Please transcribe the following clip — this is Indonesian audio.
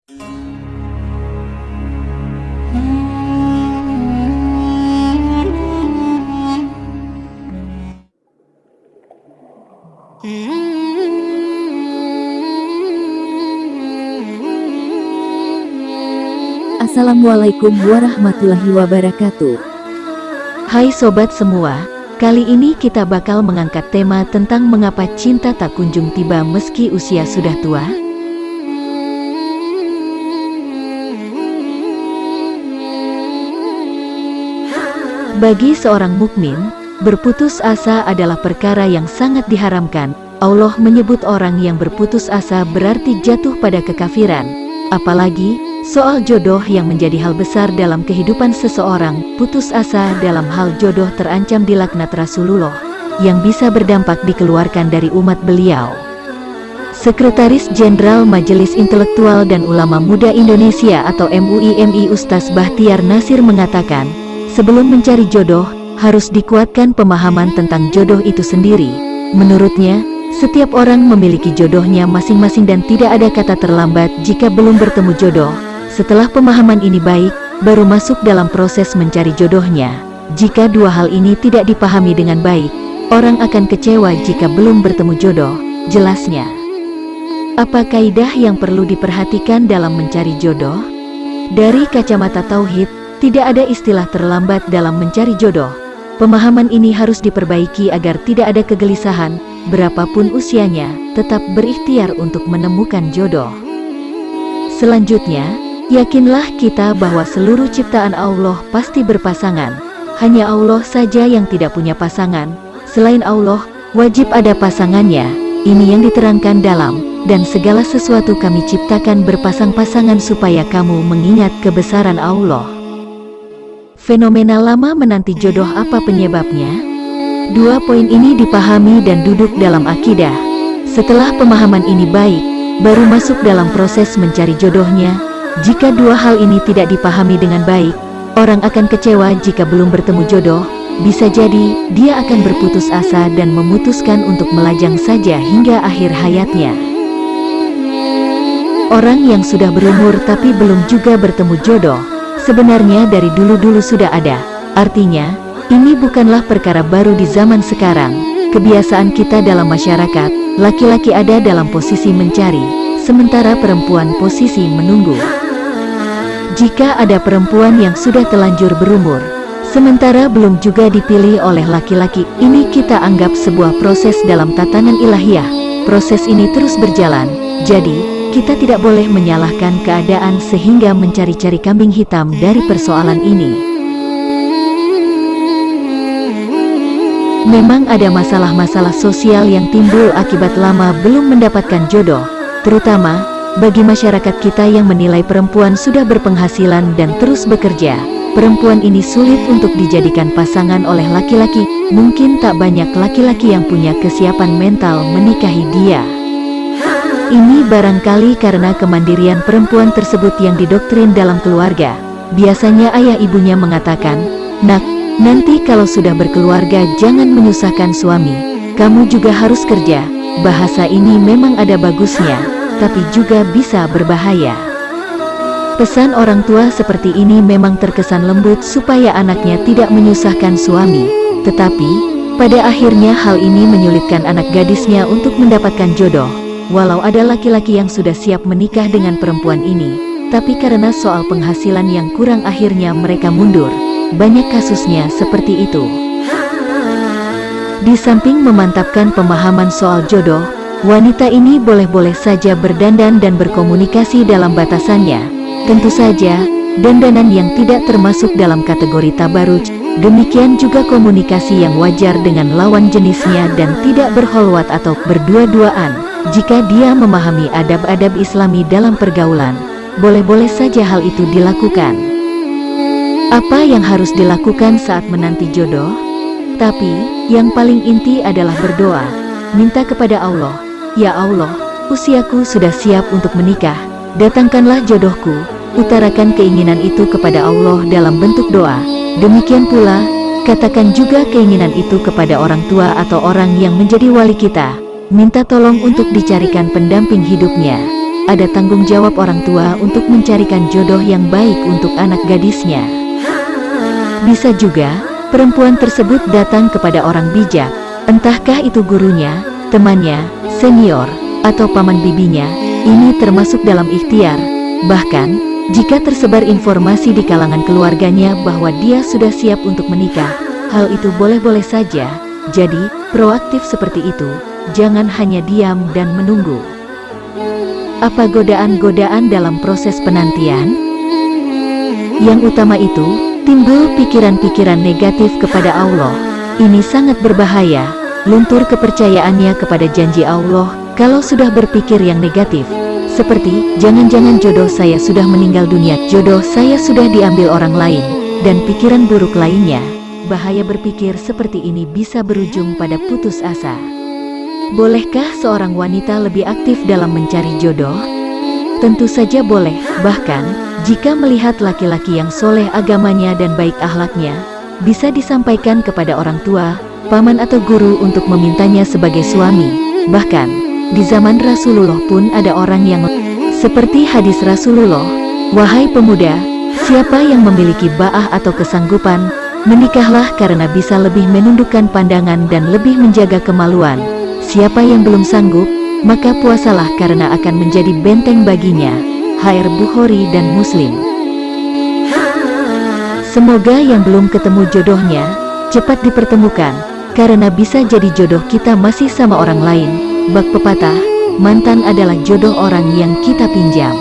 Assalamualaikum warahmatullahi wabarakatuh. Hai sobat semua, kali ini kita bakal mengangkat tema tentang mengapa cinta tak kunjung tiba meski usia sudah tua. Bagi seorang mukmin, berputus asa adalah perkara yang sangat diharamkan. Allah menyebut orang yang berputus asa berarti jatuh pada kekafiran. Apalagi soal jodoh yang menjadi hal besar dalam kehidupan seseorang, putus asa dalam hal jodoh terancam dilaknat Rasulullah, yang bisa berdampak dikeluarkan dari umat beliau. Sekretaris Jenderal Majelis Intelektual dan Ulama Muda Indonesia atau MUI Ustaz Bahtiar Nasir mengatakan, sebelum mencari jodoh, harus dikuatkan pemahaman tentang jodoh itu sendiri. Menurutnya, setiap orang memiliki jodohnya masing-masing dan tidak ada kata terlambat jika belum bertemu jodoh. Setelah pemahaman ini baik, baru masuk dalam proses mencari jodohnya. Jika dua hal ini tidak dipahami dengan baik, orang akan kecewa jika belum bertemu jodoh, jelasnya. Apa kaidah yang perlu diperhatikan dalam mencari jodoh? Dari kacamata tauhid, tidak ada istilah terlambat dalam mencari jodoh. Pemahaman ini harus diperbaiki agar tidak ada kegelisahan, berapapun usianya, tetap berikhtiar untuk menemukan jodoh. Selanjutnya, yakinlah kita bahwa seluruh ciptaan Allah pasti berpasangan. Hanya Allah saja yang tidak punya pasangan. Selain Allah, wajib ada pasangannya. Ini yang diterangkan dalam, dan segala sesuatu kami ciptakan berpasang-pasangan supaya kamu mengingat kebesaran Allah. Fenomena lama menanti jodoh apa penyebabnya? Dua poin ini dipahami dan duduk dalam akidah. Setelah pemahaman ini baik, baru masuk dalam proses mencari jodohnya. Jika dua hal ini tidak dipahami dengan baik, orang akan kecewa jika belum bertemu jodoh. Bisa jadi, dia akan berputus asa dan memutuskan untuk melajang saja hingga akhir hayatnya. Orang yang sudah berumur tapi belum juga bertemu jodoh, sebenarnya dari dulu-dulu sudah ada. Artinya, ini bukanlah perkara baru di zaman sekarang. Kebiasaan kita dalam masyarakat, laki-laki ada dalam posisi mencari, sementara perempuan posisi menunggu. Jika ada perempuan yang sudah telanjur berumur, sementara belum juga dipilih oleh laki-laki, ini kita anggap sebuah proses dalam tatanan ilahiyah. Proses ini terus berjalan, jadi kita tidak boleh menyalahkan keadaan sehingga mencari-cari kambing hitam dari persoalan ini. Memang ada masalah-masalah sosial yang timbul akibat lama belum mendapatkan jodoh, terutama bagi masyarakat kita yang menilai perempuan sudah berpenghasilan dan terus bekerja. Perempuan ini sulit untuk dijadikan pasangan oleh laki-laki. Mungkin tak banyak laki-laki yang punya kesiapan mental menikahi dia. Ini barangkali karena kemandirian perempuan tersebut yang didoktrin dalam keluarga. Biasanya ayah ibunya mengatakan, "Nak, nanti kalau sudah berkeluarga jangan menyusahkan suami. Kamu juga harus kerja." Bahasa ini memang ada bagusnya, tapi juga bisa berbahaya. Pesan orang tua seperti ini memang terkesan lembut supaya anaknya tidak menyusahkan suami. Tetapi, pada akhirnya hal ini menyulitkan anak gadisnya untuk mendapatkan jodoh. Walau ada laki-laki yang sudah siap menikah dengan perempuan ini, tapi karena soal penghasilan yang kurang akhirnya mereka mundur. Banyak kasusnya seperti itu. Di samping memantapkan pemahaman soal jodoh, wanita ini boleh-boleh saja berdandan dan berkomunikasi dalam batasannya. Tentu saja, dandanan yang tidak termasuk dalam kategori tabaruj. Demikian juga komunikasi yang wajar dengan lawan jenisnya dan tidak berkholwat atau berdua-duaan. Jika dia memahami adab-adab Islami dalam pergaulan, boleh-boleh saja hal itu dilakukan. Apa yang harus dilakukan saat menanti jodoh? Tapi, yang paling inti adalah berdoa. Minta kepada Allah, "Ya Allah, usiaku sudah siap untuk menikah. Datangkanlah jodohku." Utarakan keinginan itu kepada Allah dalam bentuk doa. Demikian pula, katakan juga keinginan itu kepada orang tua atau orang yang menjadi wali kita. Minta tolong untuk dicarikan pendamping hidupnya. ada tanggung jawab orang tua untuk mencarikan jodoh yang baik untuk anak gadisnya. Bisa juga, perempuan tersebut datang kepada orang bijak, entahkah itu gurunya, temannya, senior, atau paman bibinya. Ini termasuk dalam ikhtiar. Bahkan, jika tersebar informasi di kalangan keluarganya bahwa dia sudah siap untuk menikah, hal itu boleh-boleh saja. Jadi, proaktif seperti itu, jangan hanya diam dan menunggu. Apa godaan-godaan dalam proses penantian? Yang utama itu, timbul pikiran-pikiran negatif kepada Allah. Ini sangat berbahaya, luntur kepercayaannya kepada janji Allah kalau sudah berpikir yang negatif. Seperti, jangan-jangan jodoh saya sudah meninggal dunia, jodoh saya sudah diambil orang lain, dan pikiran buruk lainnya. Bahaya berpikir seperti ini bisa berujung pada putus asa. Bolehkah seorang wanita lebih aktif dalam mencari jodoh? Tentu saja boleh, bahkan, jika melihat laki-laki yang soleh agamanya dan baik akhlaknya, bisa disampaikan kepada orang tua, paman atau guru untuk memintanya sebagai suami. Bahkan, di zaman Rasulullah pun ada orang yang seperti hadis Rasulullah, "Wahai pemuda, siapa yang memiliki ba'ah atau kesanggupan, menikahlah karena bisa lebih menundukkan pandangan dan lebih menjaga kemaluan. Siapa yang belum sanggup, maka puasalah karena akan menjadi benteng baginya." HR Bukhari dan Muslim. Semoga yang belum ketemu jodohnya, cepat dipertemukan, karena bisa jadi jodoh kita masih sama orang lain. Bak pepatah, mantan adalah jodoh orang yang kita pinjam.